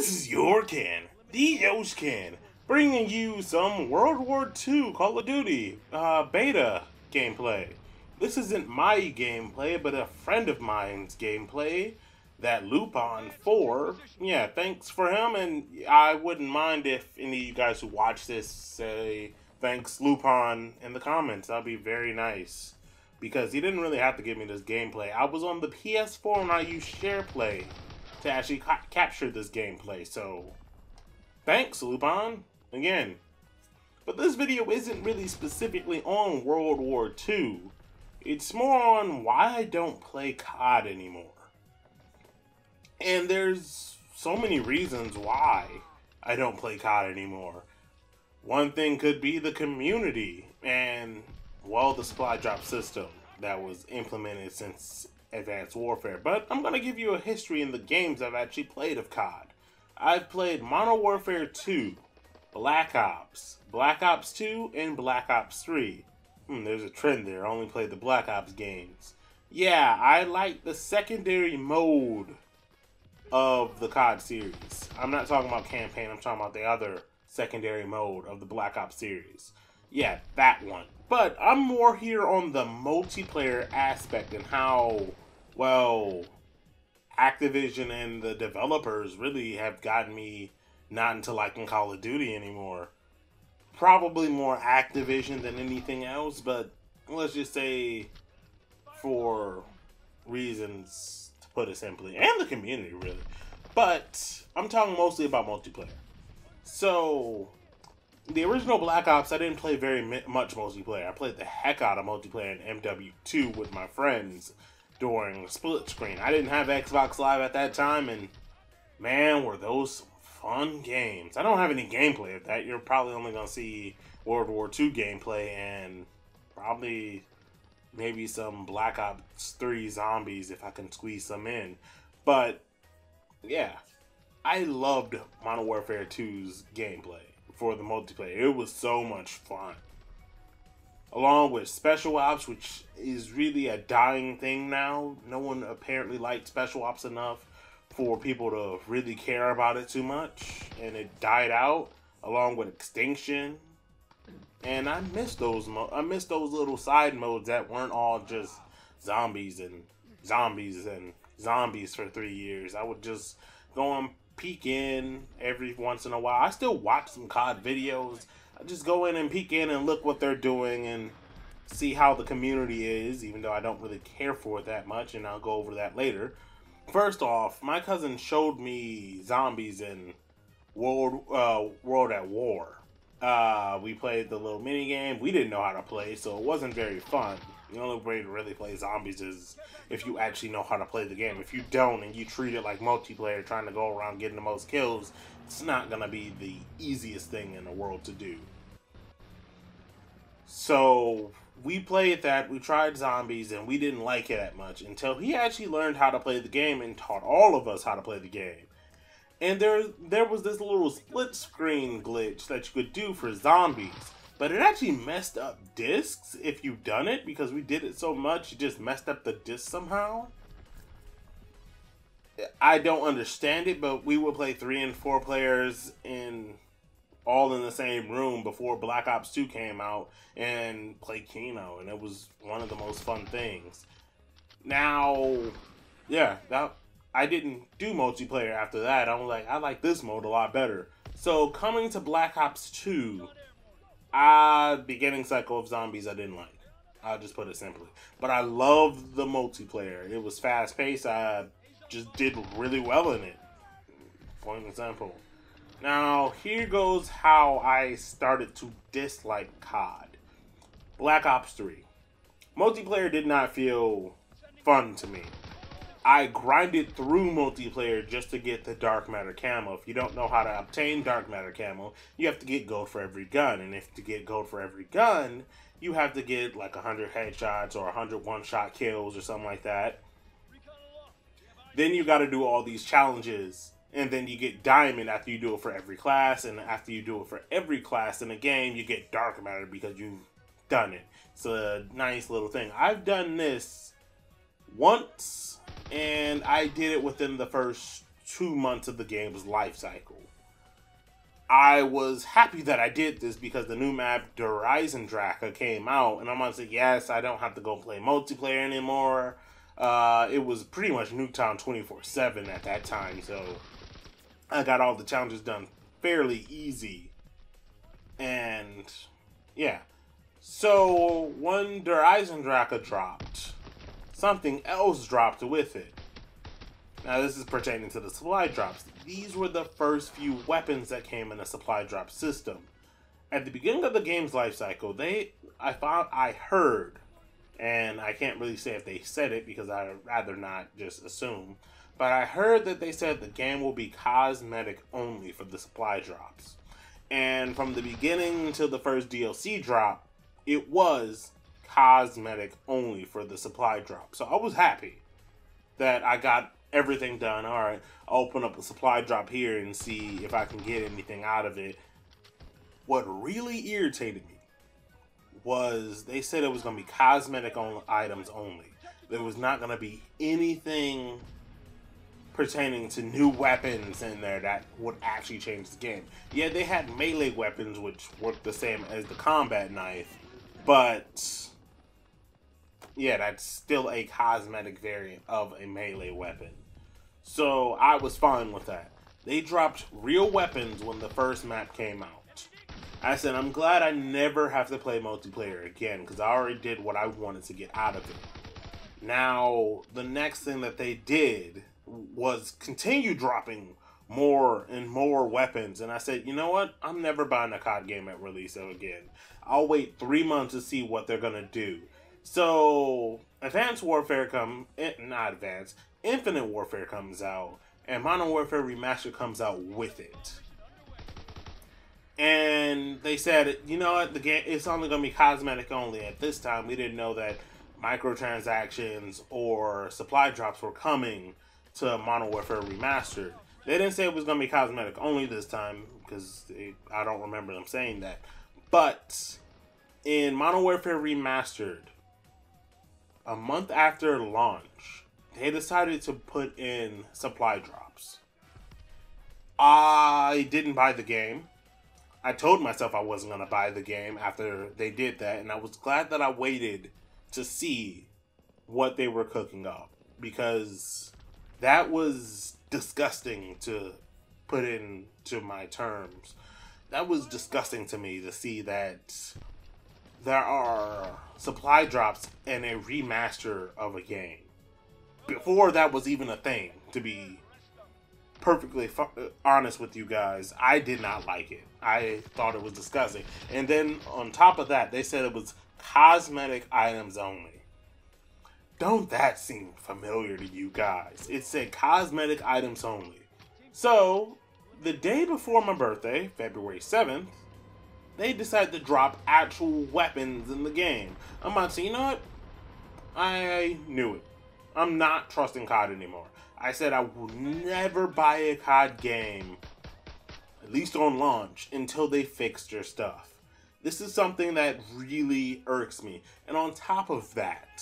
This is your Ken, the Yoshkin, bringing you some World War II Call of Duty beta gameplay. This isn't my gameplay, but a friend of mine's gameplay, that Lupon 4. Yeah, thanks for him, and I wouldn't mind if any of you guys who watch this say thanks Lupon in the comments. That'd be very nice. Because he didn't really have to give me this gameplay. I was on the PS4 and I used SharePlay to actually capture this gameplay, so thanks Lupon again. But this video isn't really specifically on World War II. It's more on why I don't play COD anymore. And there's so many reasons why I don't play COD anymore. One thing could be the community and, well, the supply drop system that was implemented since Advanced Warfare. But I'm going to give you a history in the games I've actually played of COD. I've played Modern Warfare 2, Black Ops 2, and Black Ops 3. There's a trend there. I only played the Black Ops games. Yeah, I like the secondary mode of the COD series. I'm not talking about campaign, I'm talking about the other secondary mode of the Black Ops series. Yeah, that one. But I'm more here on the multiplayer aspect and how, well, Activision and the developers really have gotten me not into liking Call of Duty anymore. Probably more Activision than anything else, but let's just say for reasons, to put it simply, and the community really. But I'm talking mostly about multiplayer. So the original Black Ops, I didn't play very much multiplayer. I played the heck out of multiplayer in MW2 with my friends during split screen. I didn't have Xbox Live at that time, and man, were those fun games. I don't have any gameplay of that. You're probably only going to see World War II gameplay and probably maybe some Black Ops 3 zombies if I can squeeze some in. But yeah, I loved Modern Warfare 2's gameplay for the multiplayer. It was so much fun. Along with Special Ops, which is really a dying thing now. No one apparently liked Special Ops enough for people to really care about it too much, and it died out along with Extinction. And I miss those little side modes that weren't all just zombies for 3 years. I would just go and peek in every once in a while. I still watch some COD videos. I just go in and peek in and look what they're doing and see how the community is, even though I don't really care for it that much, and I'll go over that later. First off, my cousin showed me zombies in World at War. We played the little mini game. We didn't know how to play, so it wasn't very fun. The only way to really play zombies is if you actually know how to play the game. If you don't and you treat it like multiplayer, trying to go around getting the most kills, it's not going to be the easiest thing in the world to do. So we played that, we tried zombies, and we didn't like it that much until he actually learned how to play the game and taught all of us how to play the game. And there was this little split screen glitch that you could do for zombies, but it actually messed up discs if you've done it, because we did it so much, it just messed up the disc somehow. I don't understand it, but we would play 3 and 4 players all in the same room before Black Ops 2 came out and play Kino, and it was one of the most fun things. Now, yeah, I didn't do multiplayer after that. I was like, I like this mode a lot better. So coming to Black Ops 2, beginning cycle of zombies I didn't like. I'll just put it simply. But I loved the multiplayer. It was fast paced. I just did really well in it. Plain and simple. Now, here goes how I started to dislike COD. Black Ops 3. Multiplayer did not feel fun to me. I grinded through multiplayer just to get the Dark Matter camo. If you don't know how to obtain Dark Matter camo, you have to get gold for every gun. And if to get gold for every gun, you have to get like 100 headshots or 100 one-shot kills or something like that. Then you got to do all these challenges. And then you get diamond after you do it for every class. And after you do it for every class in the game, you get Dark Matter because you've done it. It's a nice little thing. I've done this once, and I did it within the first 2 months of the game's life cycle. I was happy that I did this because the new map Der Eisendrache came out, and I'm gonna say, yes, I don't have to go play multiplayer anymore. It was pretty much Nuketown 24/7 at that time, so I got all the challenges done fairly easy. And yeah, so when Der Eisendrache dropped, something else dropped with it. Now this is pertaining to the supply drops. These were the first few weapons that came in a supply drop system. At the beginning of the game's life cycle, I heard, and I can't really say if they said it because I'd rather not just assume, but I heard that they said the game will be cosmetic only for the supply drops. And from the beginning until the first DLC drop, it was cosmetic only for the supply drop. So I was happy that I got everything done. Alright, I'll open up a supply drop here and see if I can get anything out of it. What really irritated me was they said it was going to be cosmetic items only. There was not going to be anything pertaining to new weapons in there that would actually change the game. Yeah, they had melee weapons which worked the same as the combat knife, but yeah, that's still a cosmetic variant of a melee weapon. So I was fine with that. They dropped real weapons when the first map came out. I said, I'm glad I never have to play multiplayer again because I already did what I wanted to get out of it. Now, the next thing that they did was continue dropping more and more weapons. And I said, you know what? I'm never buying a COD game at release again. I'll wait 3 months to see what they're going to do. So, Infinite Warfare comes out, and Modern Warfare Remastered comes out with it. And they said, you know what, the game, it's only going to be cosmetic only. At this time, we didn't know that microtransactions or supply drops were coming to Modern Warfare Remastered. They didn't say it was going to be cosmetic only this time, because I don't remember them saying that. But in Modern Warfare Remastered, a month after launch, they decided to put in supply drops. I didn't buy the game. I told myself I wasn't going to buy the game after they did that, and I was glad that I waited to see what they were cooking up, because that was disgusting to put into my terms. That was disgusting to me to see that there are supply drops and a remaster of a game. Before that was even a thing, to be perfectly honest with you guys, I did not like it. I thought it was disgusting. And then on top of that, they said it was cosmetic items only. Don't that seem familiar to you guys? It said cosmetic items only. So, the day before my birthday, February 7th, they decided to drop actual weapons in the game. I'm about to say, you know what? I knew it. I'm not trusting COD anymore. I said I will never buy a COD game, at least on launch, until they fix their stuff. This is something that really irks me. And on top of that,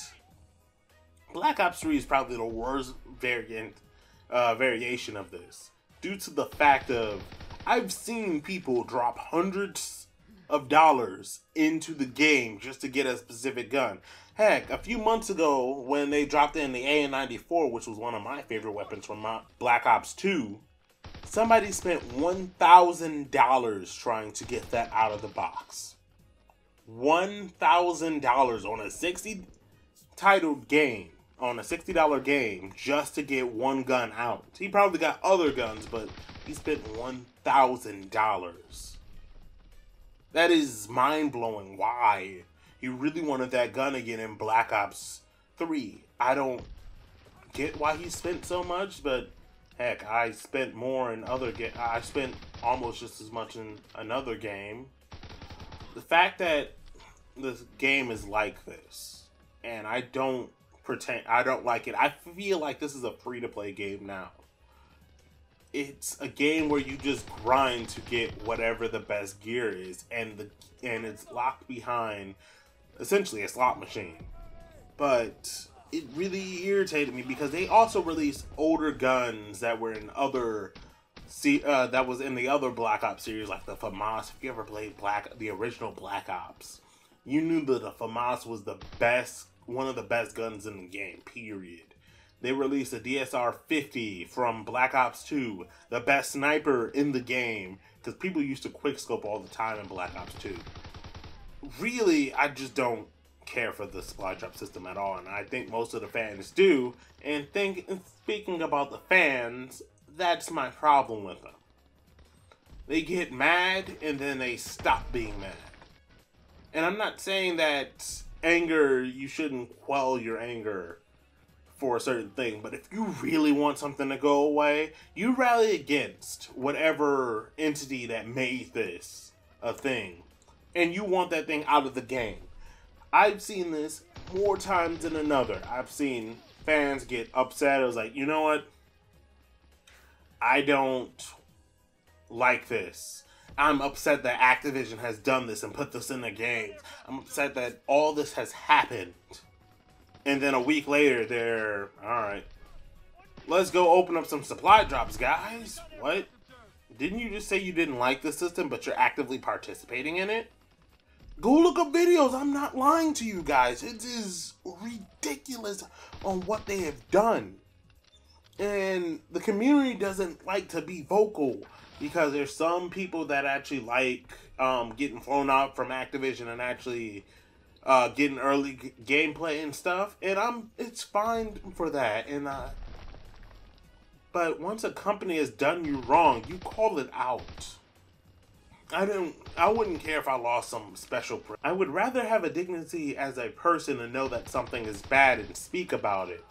Black Ops 3 is probably the worst variation of this, due to the fact of I've seen people drop hundreds of dollars into the game just to get a specific gun. Heck, a few months ago when they dropped in the AN-94, which was one of my favorite weapons from Black Ops 2, somebody spent $1,000 trying to get that out of the box. $1,000 on a $60 game, on a $60 game, just to get one gun out. He probably got other guns, but he spent $1,000. That is mind-blowing. Why? He really wanted that gun again in Black Ops 3. I don't get why he spent so much, but heck, I spent more in other I spent almost just as much in another game. The fact that this game is like this, and I don't like it. I feel like this is a free-to-play game now. It's a game where you just grind to get whatever the best gear is, and it's locked behind essentially a slot machine. But it really irritated me because they also released older guns that were in other that was in the other Black Ops series, like the FAMAS. If you ever played the original Black Ops, you knew that the FAMAS was the best, one of the best guns in the game, period. They released a DSR-50 from Black Ops 2, the best sniper in the game, because people used to quickscope all the time in Black Ops 2. Really, I just don't care for the supply drop system at all, and I think most of the fans do. And speaking about the fans, that's my problem with them. They get mad and then they stop being mad. And I'm not saying that anger, you shouldn't quell your anger for a certain thing, but if you really want something to go away, you rally against whatever entity that made this a thing, and you want that thing out of the game. I've seen this more times than another. I've seen fans get upset. I was like, you know what? I don't like this. I'm upset that Activision has done this and put this in the games. I'm upset that all this has happened. And then a week later, they're, alright, let's go open up some supply drops, guys. What? Didn't you just say you didn't like the system, but you're actively participating in it? Go look up videos. I'm not lying to you guys. It is ridiculous on what they have done. And the community doesn't like to be vocal because there's some people that actually like getting flown out from Activision and actually getting early gameplay and stuff. And it's fine for that. And but once a company has done you wrong, you call it out. I wouldn't care if I lost some special. I would rather have a dignity as a person and know that something is bad and speak about it,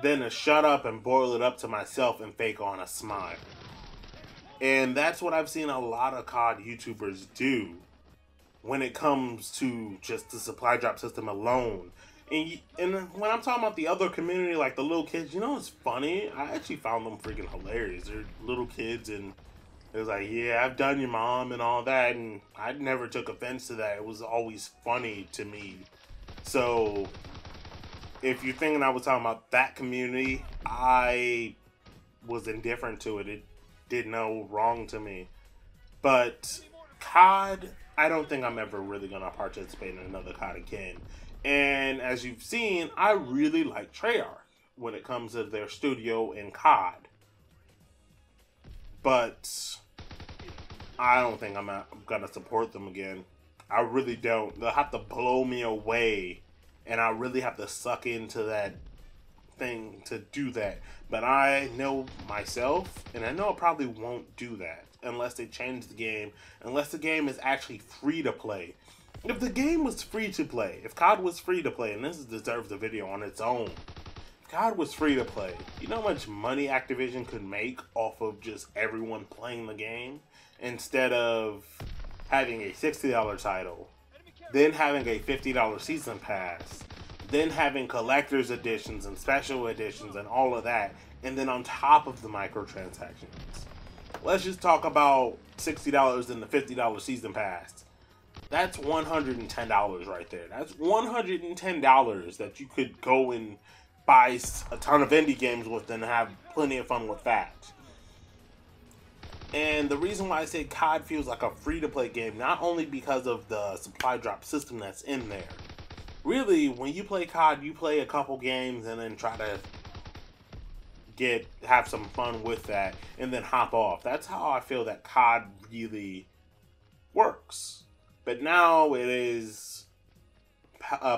than to shut up and boil it up to myself and fake on a smile. And that's what I've seen a lot of COD YouTubers do when it comes to just the supply drop system alone. And when I'm talking about the other community, like the little kids, you know, it's funny. I actually found them freaking hilarious. They're little kids, and it was like, yeah, I've done your mom and all that, and I never took offense to that. It was always funny to me. So if you're thinking I was talking about that community, I was indifferent to it. It did no wrong to me. But COD, I don't think I'm ever really going to participate in another COD again. And as you've seen, I really like Treyarch when it comes to their studio in COD. But I don't think I'm going to support them again. I really don't. They'll have to blow me away, and I really have to suck into that thing to do that. But I know myself, and I know I probably won't do that unless they change the game, unless the game is actually free to play. If the game was free to play, if COD was free to play, and this deserves a video on its own, if COD was free to play, you know how much money Activision could make off of just everyone playing the game? Instead of having a $60 title, then having a $50 season pass, then having collector's editions and special editions and all of that, and then on top of the microtransactions. Let's just talk about $60 and the $50 season pass. That's $110 right there. That's $110 that you could go and buy a ton of indie games with and have plenty of fun with that. And the reason why I say COD feels like a free-to-play game, not only because of the supply drop system that's in there. Really, when you play COD, you play a couple games and then try to have some fun with that and then hop off. That's how I feel that COD really works. But now it is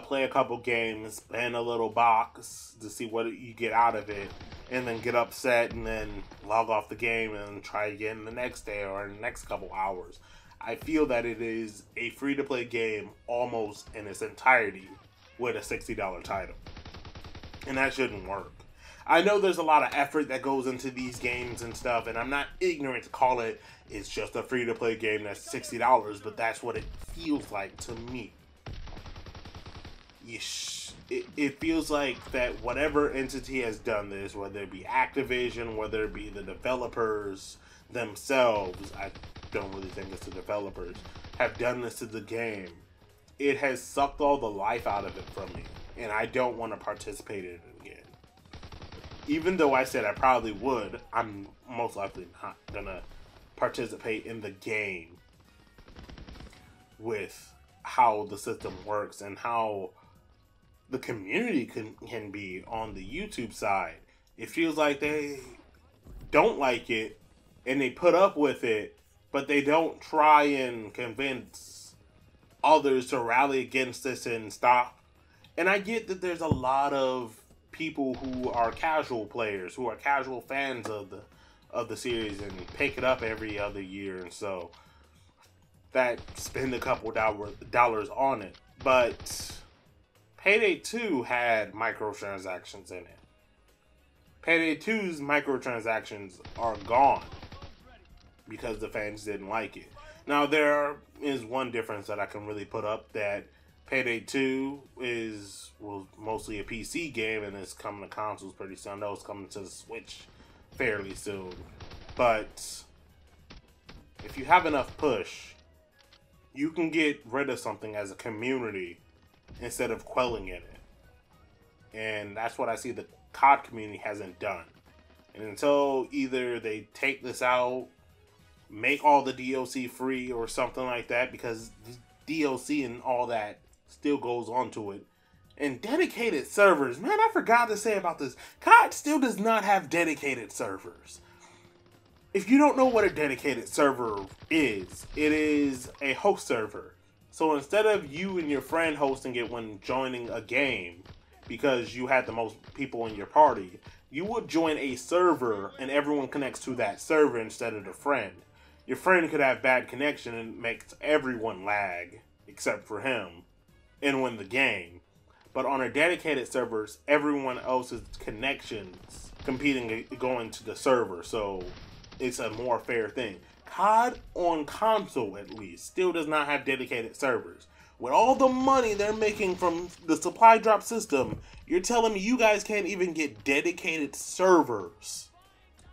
play a couple games, spend a little box to see what you get out of it, and then get upset and then log off the game and try again the next day or in the next couple hours. I feel that it is a free-to-play game almost in its entirety with a $60 title. And that shouldn't work. I know there's a lot of effort that goes into these games and stuff, and I'm not ignorant to call it, it's just a free-to-play game that's $60, but that's what it feels like to me. It feels like that whatever entity has done this, whether it be Activision, whether it be the developers themselves, I don't really think it's the developers, have done this to the game. It has sucked all the life out of it from me. and I don't want to participate in it again. Even though I said I probably would, I'm most likely not gonna participate in the game with how the system works and how the community can be on the YouTube side. It feels like they don't like it and they put up with it, but they don't try and convince others to rally against this and stop. And I get that there's a lot of people who are casual players, who are casual fans of the series and pick it up every other year, and so that spend a couple dollars on it. But Payday 2 had microtransactions in it. Payday 2's microtransactions are gone because the fans didn't like it. Now, there is one difference that I can really put up, that Payday 2 was mostly a PC game and it's coming to consoles pretty soon. I know it's coming to the Switch fairly soon. But if you have enough push, you can get rid of something as a community instead of quelling in it. And that's what I see the COD community hasn't done. And until either they take this out, make all the DLC free or something like that, because DLC and all that still goes on to it. And dedicated servers, man, I forgot to say about this. COD still does not have dedicated servers. If you don't know what a dedicated server is, it is a host server. So instead of you and your friend hosting it when joining a game, because you had the most people in your party, you would join a server and everyone connects to that server instead of the friend. Your friend could have bad connection and makes everyone lag, except for him, and win the game. But on a dedicated servers, everyone else's connections competing going to the server, so it's a more fair thing. COD on console, at least, still does not have dedicated servers. With all the money they're making from the supply drop system, you're telling me you guys can't even get dedicated servers.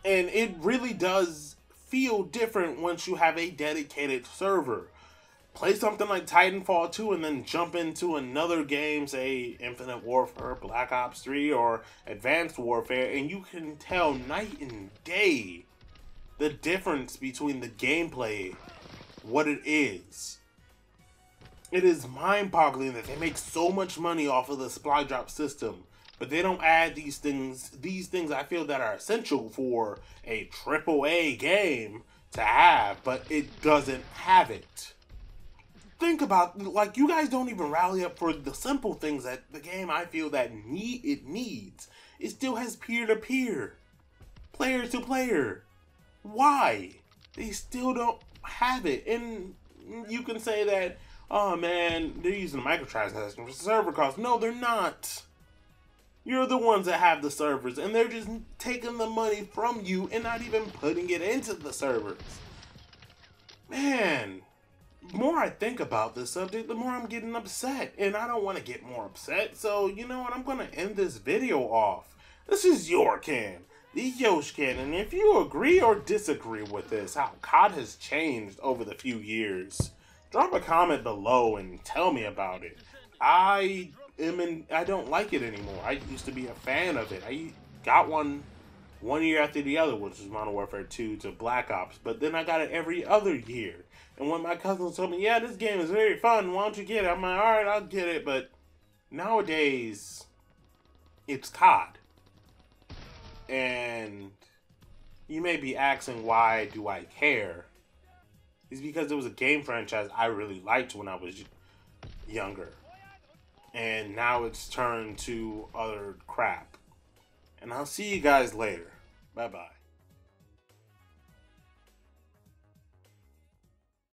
And it really does feel different once you have a dedicated server. Play something like Titanfall 2 and then jump into another game, say Infinite Warfare, Black Ops 3, or Advanced Warfare, and you can tell night and day the difference between the gameplay, what it is. It is mind-boggling that they make so much money off of the supply drop system, but they don't add these things I feel that are essential for a AAA game to have, but it doesn't have it. Think about, like, you guys don't even rally up for the simple things that the game I feel that it needs. It still has peer-to-peer, player-to-player. Why? They still don't have it. And you can say that, oh man, they're using microtransactions for server costs. No, they're not. You're the ones that have the servers, and they're just taking the money from you and not even putting it into the servers. Man, the more I think about this subject, the more I'm getting upset. And I don't want to get more upset, so you know what? I'm going to end this video off. This is Yorcan, the Yoshcan, and if you agree or disagree with this, how COD has changed over the few years, drop a comment below and tell me about it. I don't like it anymore. I used to be a fan of it. I got one year after the other, which was Modern Warfare 2 to Black Ops, but then I got it every other year. And when my cousins told me, yeah, this game is very fun, why don't you get it? I'm like, alright, I'll get it, but nowadays, it's COD. And you may be asking, why do I care? It's because it was a game franchise I really liked when I was younger. And now it's turned to other crap. And I'll see you guys later. Bye-bye.